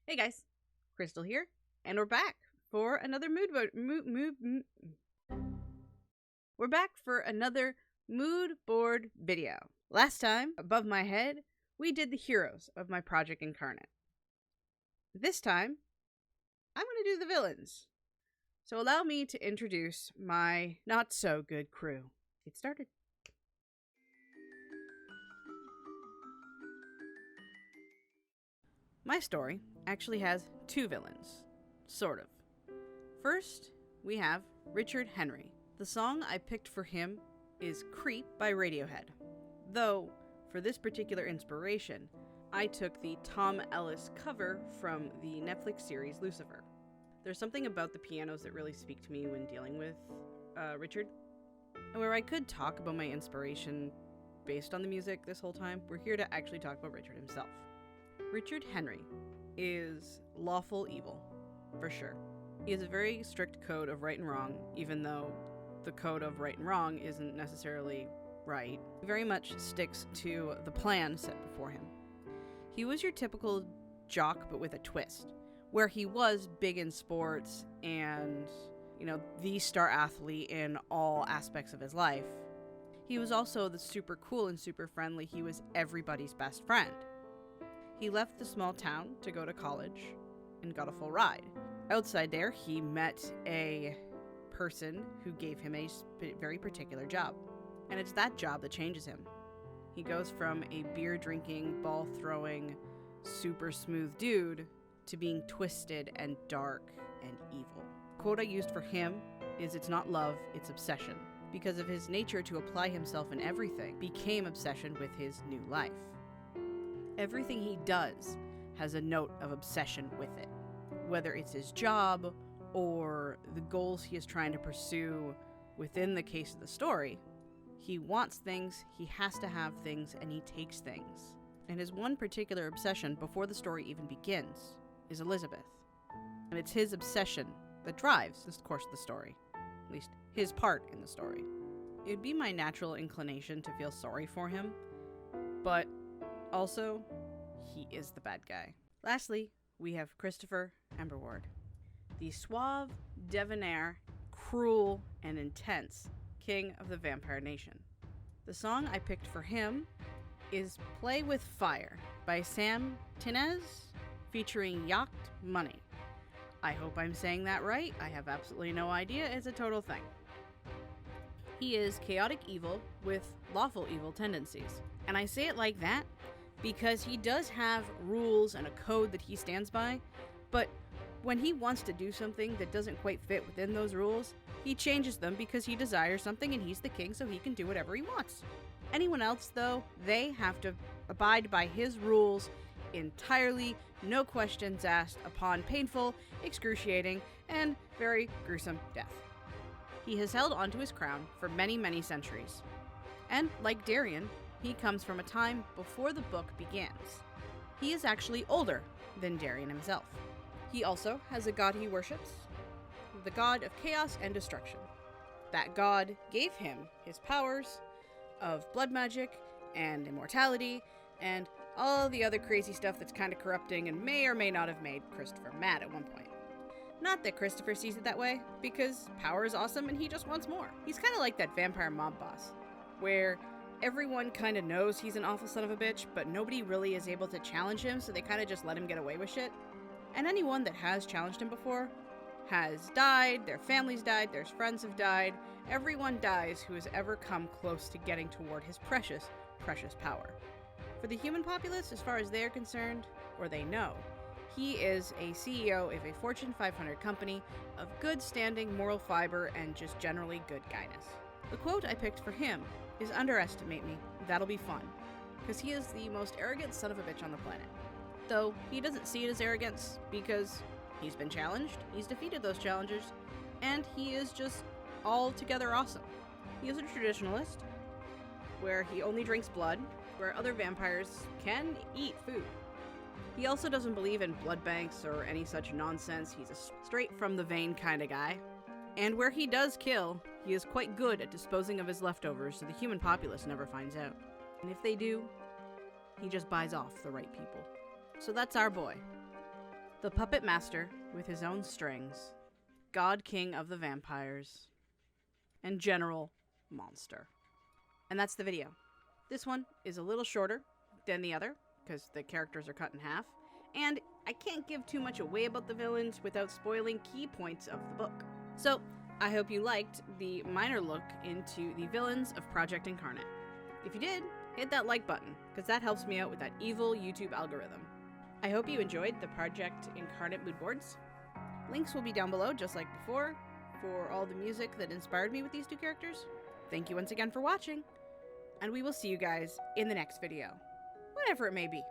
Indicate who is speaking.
Speaker 1: Hey guys, Crystal here, and we're back for another We're back for another mood board video. Last time, above my head, we did the heroes of my project Incarnate. This time, I'm going to do the villains. So allow me to introduce my not so good crew. Get started. My story actually has two villains, sort of. First, we have Richard Henry. The song I picked for him is Creep by Radiohead. Though, for this particular inspiration, I took the Tom Ellis cover from the Netflix series Lucifer. There's something about the pianos that really speak to me when dealing with Richard. And where I could talk about my inspiration based on the music this whole time, we're here to actually talk about Richard himself. Richard Henry is lawful evil, for sure. He has a very strict code of right and wrong, even though the code of right and wrong isn't necessarily right. He very much sticks to the plan set before him. He was your typical jock, but with a twist, where he was big in sports and, the star athlete in all aspects of his life. He was also the super cool and super friendly. He was everybody's best friend. He left the small town to go to college and got a full ride. Outside there, he met a person who gave him a very particular job. And it's that job that changes him. He goes from a beer-drinking, ball-throwing, super smooth dude to being twisted and dark and evil. The quote I used for him is, "It's not love, it's obsession." Because of his nature to apply himself in everything, became obsession with his new life. Everything he does has a note of obsession with it. Whether it's his job or the goals he is trying to pursue within the case of the story, he wants things, he has to have things, and he takes things. And his one particular obsession before the story even begins is Elizabeth. And it's his obsession that drives the course of the story, at least his part in the story. It'd be my natural inclination to feel sorry for him, but also, he is the bad guy. Lastly, we have Christopher Emberward, the suave, debonair, cruel, and intense king of the Vampire Nation. The song I picked for him is Play with Fire by Tinnesz, featuring Yacht Money. I hope I'm saying that right. I have absolutely no idea. It's a total thing. He is chaotic evil with lawful evil tendencies. And I say it like that because he does have rules and a code that he stands by, but when he wants to do something that doesn't quite fit within those rules, he changes them because he desires something and he's the king, so he can do whatever he wants. Anyone else, though, they have to abide by his rules entirely, no questions asked, upon painful, excruciating, and very gruesome death. He has held onto his crown for many, many centuries. And like Darian, he comes from a time before the book begins. He is actually older than Darian himself. He also has a god he worships, the god of chaos and destruction. That god gave him his powers of blood magic and immortality and all the other crazy stuff that's kind of corrupting and may or may not have made Christopher mad at one point. Not that Christopher sees it that way, because power is awesome and he just wants more. He's kind of like that vampire mob boss, where everyone kind of knows he's an awful son of a bitch, but nobody really is able to challenge him, so they kind of just let him get away with shit. And anyone that has challenged him before has died, their families died, their friends have died. Everyone dies who has ever come close to getting toward his precious, precious power. For the human populace, as far as they're concerned, or they know, he is a CEO of a Fortune 500 company of good standing, moral fiber, and just generally good guyness. The quote I picked for him is "Underestimate me, that'll be fun," because he is the most arrogant son of a bitch on the planet. Though he doesn't see it as arrogance because he's been challenged, he's defeated those challengers, and he is just altogether awesome. He is a traditionalist, where he only drinks blood, where other vampires can eat food. He also doesn't believe in blood banks or any such nonsense. He's a straight from the vein kind of guy. And where he does kill, he is quite good at disposing of his leftovers so the human populace never finds out. And if they do, he just buys off the right people. So that's our boy. The puppet master with his own strings, God King of the vampires, and general monster. And that's the video. This one is a little shorter than the other because the characters are cut in half, and I can't give too much away about the villains without spoiling key points of the book. So I hope you liked the minor look into the villains of Project Incarnate. If you did, hit that like button, because that helps me out with that evil YouTube algorithm. I hope you enjoyed the Project Incarnate moodboards. Links will be down below, just like before, for all the music that inspired me with these two characters. Thank you once again for watching, and we will see you guys in the next video, whatever it may be.